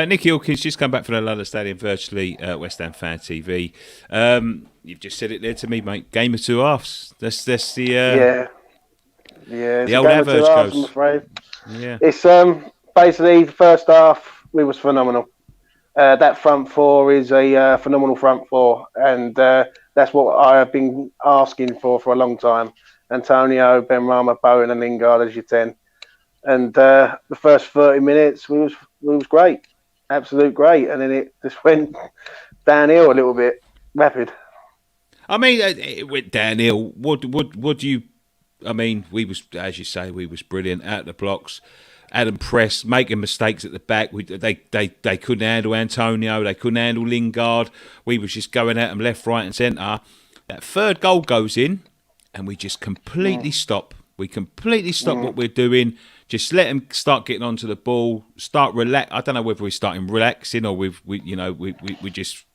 Nicky Hawkins just come back from the London Stadium virtually, West Ham Fan TV. You've just said it there to me, mate. Game of two halves. That's the Yeah, it's the a old game of two adverge halves, I'm goes. afraid. Yeah. It's basically the first half we was phenomenal. That front four is a phenomenal front four, and that's what I have been asking for a long time. Antonio, Benrahma, Bowen, and Lingard as your 10. And the first 30 minutes we was great, absolute great, and then it just went downhill a little bit, rapid. I mean, it went downhill. What do you? I mean, we was, as you say, we was brilliant out the blocks. Adam Press making mistakes at the back. They couldn't handle Antonio. They couldn't handle Lingard. We was just going at them left, right, and centre. That third goal goes in, and we just completely stop. We completely stop what we're doing. Just let them start getting onto the ball. Start relax. I don't know whether we're starting relaxing or we just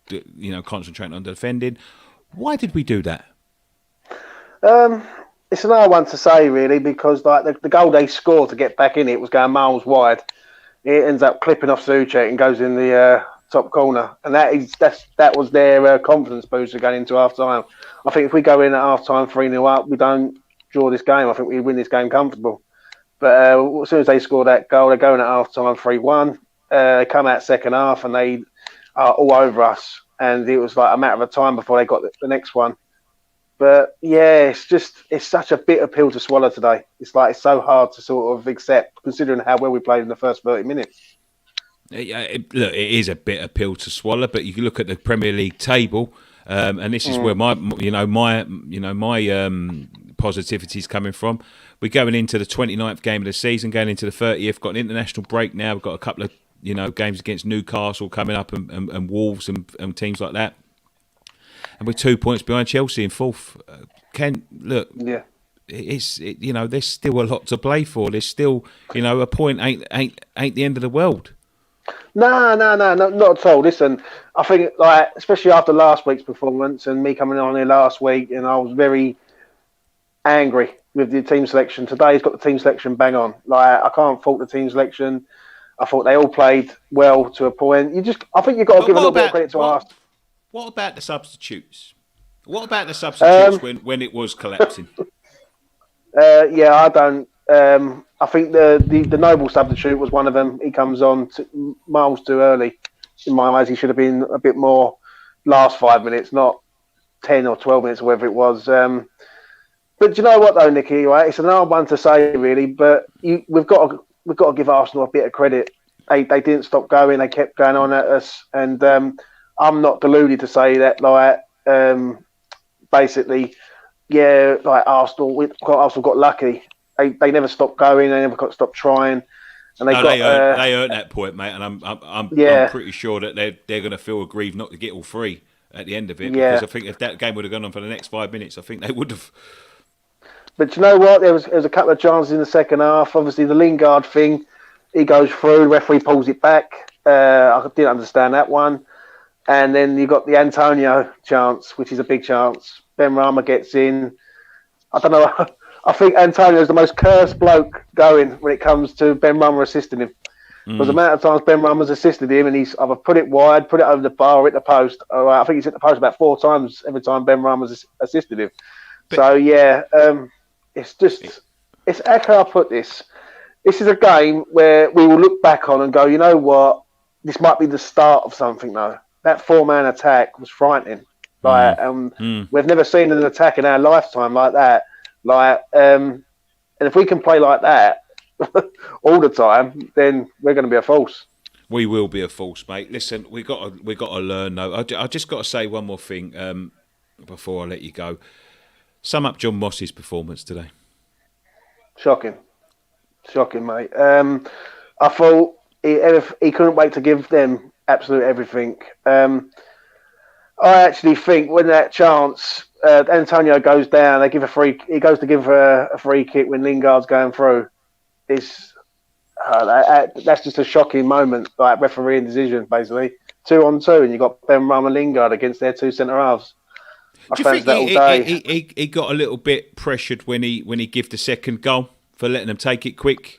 concentrating on defending. Why did we do that? It's another one to say, really, because like the goal they scored to get back in it was going miles wide. It ends up clipping off Souček and goes in the top corner, and that was their confidence booster going into half time. I think if we go in at half time 3-0 up, we don't draw this game. I think we win this game comfortable. But as soon as they score that goal, they're going at half time 3-1. They come out second half and they are all over us, and it was like a matter of time before they got the next one. But yeah, it's such a bitter pill to swallow today. It's so hard to sort of accept, considering how well we played in the first 30 minutes. Look, it is a bitter pill to swallow, but you can look at the Premier League table, and this is where my positivity is coming from. We're going into the 29th game of the season, going into the 30th. Got an international break now. We've got a couple of games against Newcastle coming up, and Wolves and teams like that. And we're 2 points behind Chelsea in fourth. Ken, look, yeah, there's still a lot to play for. There's still, a point ain't the end of the world. No, not at all. Listen, I think especially after last week's performance and me coming on here last week, and I was very angry with the team selection. Today he's got the team selection bang on. I can't fault the team selection. I thought they all played well to a point. I think you've got to give a little bit of credit to us. What about the substitutes? What about the substitutes when it was collapsing? Yeah, I don't. I think the Noble substitute was one of them. He comes on miles too early. In my eyes, he should have been a bit more last 5 minutes, not 10 or 12 minutes, or whatever it was. But do you know what though, Nicky? Right, it's another one to say really. But we've got to give Arsenal a bit of credit. They didn't stop going. They kept going on at us, and I'm not deluded to say that basically, Arsenal got lucky. They never stopped going. They never stopped trying, and they earned that point, mate. And I'm pretty sure that they're going to feel aggrieved not to get all three at the end of it. Because I think if that game would have gone on for the next 5 minutes, I think they would have. But you know what? There was a couple of chances in the second half. Obviously, the Lingard thing, he goes through. The referee pulls it back. I didn't understand that one. And then you got the Antonio chance, which is a big chance. Benrahma gets in. I don't know. I think Antonio is the most cursed bloke going when it comes to Benrahma assisting him. Because the amount of times Benrahma's assisted him, and he's either put it wide, put it over the bar, or hit the post. I think he's hit the post about 4 times every time Benrahma's assisted him. It's how can I put this? This is a game where we will look back on and go, you know what? This might be the start of something, though. That 4-man attack was frightening. We've never seen an attack in our lifetime like that. And if we can play like that all the time, then we're going to be a force. We will be a force, mate. Listen, we got to learn though. I just got to say one more thing before I let you go. Sum up John Moss's performance today. Shocking, mate. I thought he couldn't wait to give them absolute everything. I actually think when that chance, Antonio goes down, he goes to give a free kick when Lingard's going through. That's just a shocking moment, like refereeing decision, basically. 2-on-2, and you got Benrahma and Lingard against their two centre halves. Do you think he got a little bit pressured when he gave the second goal for letting them take it quick?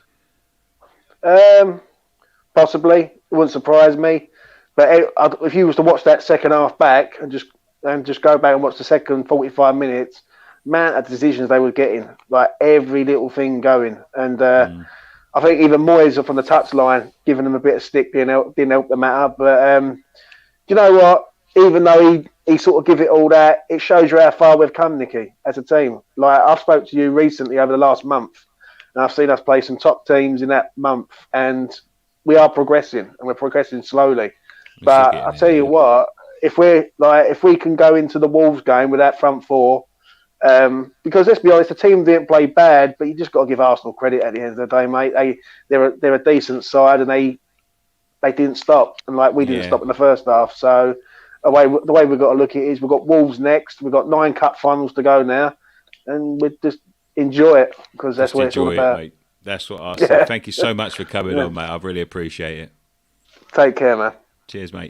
Possibly, it wouldn't surprise me. But if you was to watch that second half back and just go back and watch the second 45 minutes, man, of decisions they were getting, like every little thing going, and I think even Moyes up on the touchline giving them a bit of stick didn't help the matter. But you know what? Even though he sort of give it all that, it shows you how far we've come, Nicky, as a team. Like I've spoke to you recently over the last month, and I've seen us play some top teams in that month, and we are progressing, and we're progressing slowly. But I tell you what, if we can go into the Wolves game with that front four, because let's be honest, the team didn't play bad, but you just got to give Arsenal credit at the end of the day, mate. They're a decent side, and they didn't stop, and like we didn't stop in the first half. So the way we've got to look at it is we've got Wolves next, we've got 9 cup finals to go now, and we just enjoy it because that's what it's all about. Mate. That's what I said. Thank you so much for coming on, mate. I really appreciate it. Take care, man. Cheers, mate.